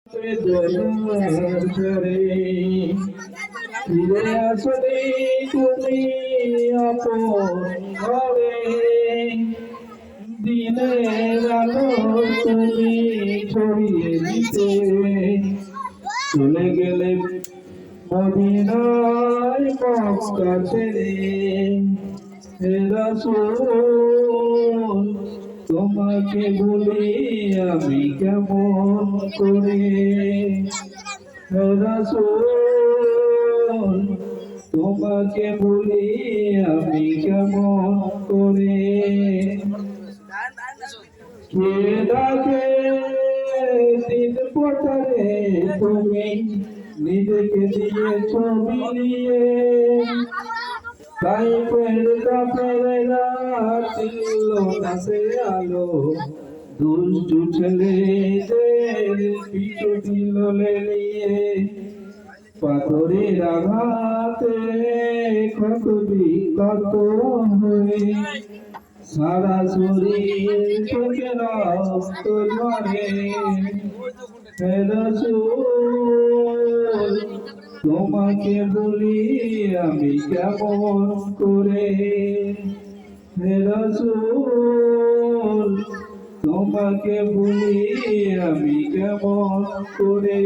ফিরে আসলে তুমি আপন ঘরে, দিনের আলো তুমি ছড়িয়ে দিতে চলে গেলে মদিনায় মক্কা ছেড়ে। হে রাসূল, তোমাকে বলি আমি কেমন করে। হে রাসূল, তোমাকে বলি আমি কেমন করে। কে ডাকে দিন পটারে তুমি নিজেকে দিয়েছ বিলিয়ে, তাই কাফেরেরা ছিল না সে আলো, দুষ্টু ছেলেদের পিছু দিল লেলিয়ে। পাথরের আঘাতে ক্ষত বিক্ষত হয়ে সারা শরীর থেকে রক্ত ঝরে। হে রাসূল, তোমাকে বলি আমি কেমন করে। হে রাসূল, তোমাকে বলি আমি কেমন করে।